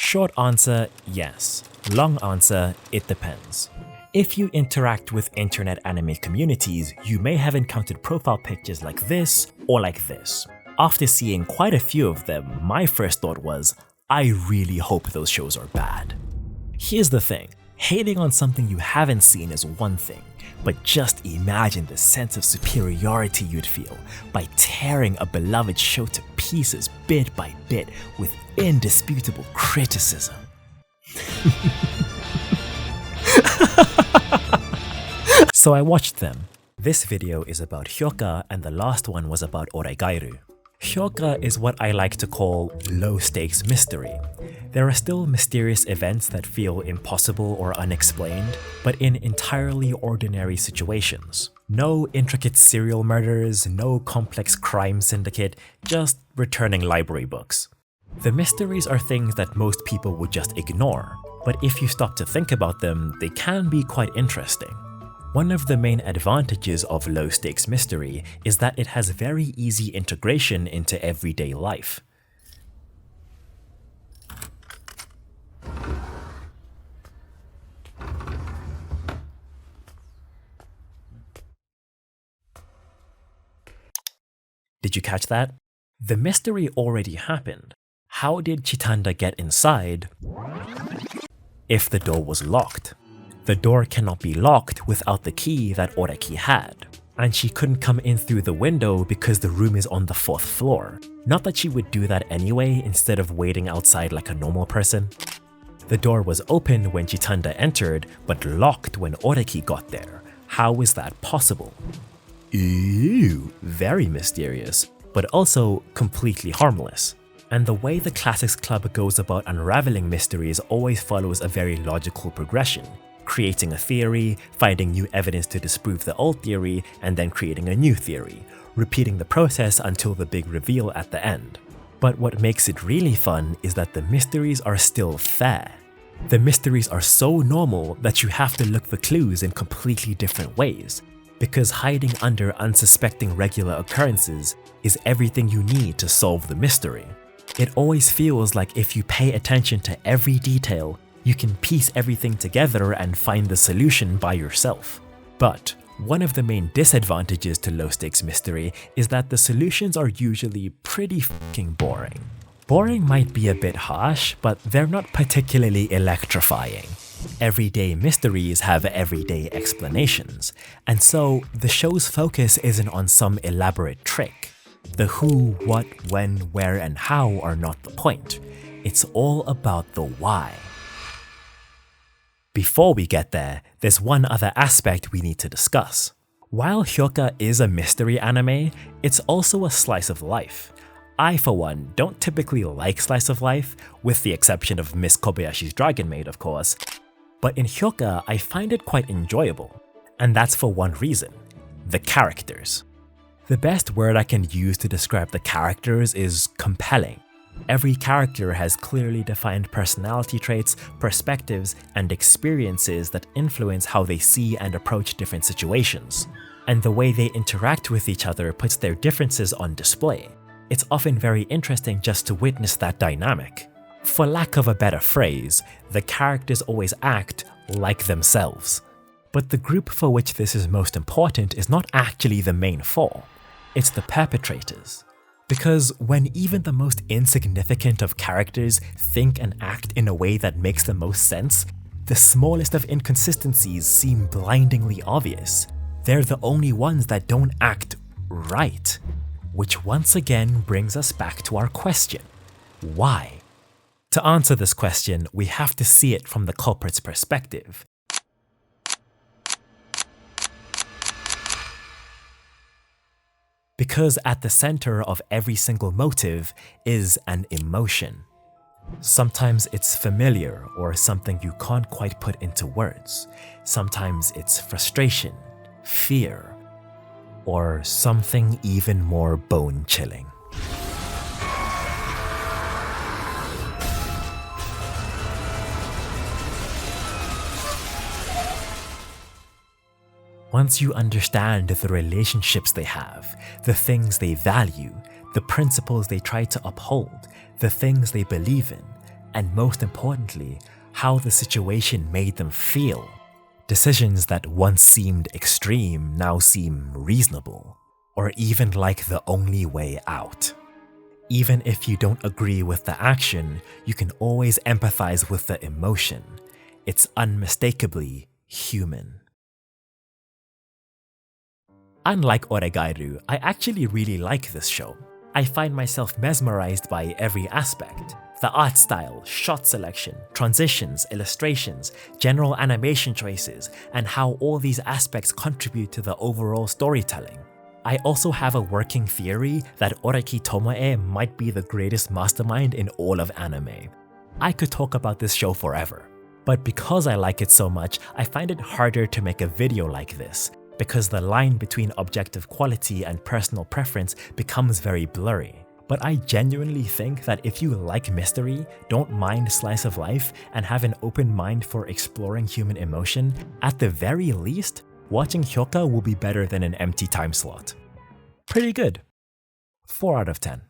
Short answer, yes. Long answer, it depends. If you interact with internet anime communities, you may have encountered profile pictures like this or like this. After seeing quite a few of them, my first thought was, I really hope those shows are bad. Here's the thing, hating on something you haven't seen is one thing, but just imagine the sense of superiority you'd feel by tearing a beloved show to pieces bit by bit with indisputable criticism. So I watched them. This video is about Hyouka and the last one was about Oregairu. Hyouka is what I like to call low-stakes mystery. There are still mysterious events that feel impossible or unexplained, but in entirely ordinary situations. No intricate serial murders, no complex crime syndicate, just returning library books. The mysteries are things that most people would just ignore, but if you stop to think about them, they can be quite interesting. One of the main advantages of low-stakes mystery is that it has very easy integration into everyday life. Did you catch that? The mystery already happened. How did Chitanda get inside if the door was locked? The door cannot be locked without the key that Oreki had, and she couldn't come in through the window because the room is on the 4th floor. Not that she would do that anyway instead of waiting outside like a normal person. The door was open when Chitanda entered, but locked when Oreki got there. How is that possible? Ew, very mysterious, but also completely harmless. And the way the Classics Club goes about unraveling mysteries always follows a very logical progression. Creating a theory, finding new evidence to disprove the old theory, and then creating a new theory, repeating the process until the big reveal at the end. But what makes it really fun is that the mysteries are still fair. The mysteries are so normal that you have to look for clues in completely different ways, because hiding under unsuspecting regular occurrences is everything you need to solve the mystery. It always feels like if you pay attention to every detail, you can piece everything together and find the solution by yourself. But one of the main disadvantages to low-stakes mystery is that the solutions are usually pretty fucking boring. Boring might be a bit harsh, but they're not particularly electrifying. Everyday mysteries have everyday explanations, and so the show's focus isn't on some elaborate trick. The who, what, when, where, and how are not the point. It's all about the why. Before we get there, there's one other aspect we need to discuss. While Hyouka is a mystery anime, it's also a slice of life. I, for one, don't typically like slice of life, with the exception of Miss Kobayashi's Dragon Maid, of course, but in Hyouka I find it quite enjoyable. And that's for one reason: the characters. The best word I can use to describe the characters is compelling. Every character has clearly defined personality traits, perspectives, and experiences that influence how they see and approach different situations. And the way they interact with each other puts their differences on display. It's often very interesting just to witness that dynamic. For lack of a better phrase, the characters always act like themselves. But the group for which this is most important is not actually the main four. It's the perpetrators. Because when even the most insignificant of characters think and act in a way that makes the most sense, the smallest of inconsistencies seem blindingly obvious. They're the only ones that don't act right. Which once again brings us back to our question: why? To answer this question, we have to see it from the culprit's perspective. Because at the center of every single motive is an emotion. Sometimes it's familiar or something you can't quite put into words. Sometimes it's frustration, fear, or something even more bone-chilling. Once you understand the relationships they have, the things they value, the principles they try to uphold, the things they believe in, and most importantly, how the situation made them feel. Decisions that once seemed extreme now seem reasonable, or even like the only way out. Even if you don't agree with the action, you can always empathize with the emotion. It's unmistakably human. Unlike Oregairu, I actually really like this show. I find myself mesmerized by every aspect. The art style, shot selection, transitions, illustrations, general animation choices, and how all these aspects contribute to the overall storytelling. I also have a working theory that Oreki Tomoe might be the greatest mastermind in all of anime. I could talk about this show forever, but because I like it so much, I find it harder to make a video like this, because the line between objective quality and personal preference becomes very blurry. But I genuinely think that if you like mystery, don't mind slice of life, and have an open mind for exploring human emotion, at the very least, watching Hyouka will be better than an empty time slot. Pretty good. 4 out of 10.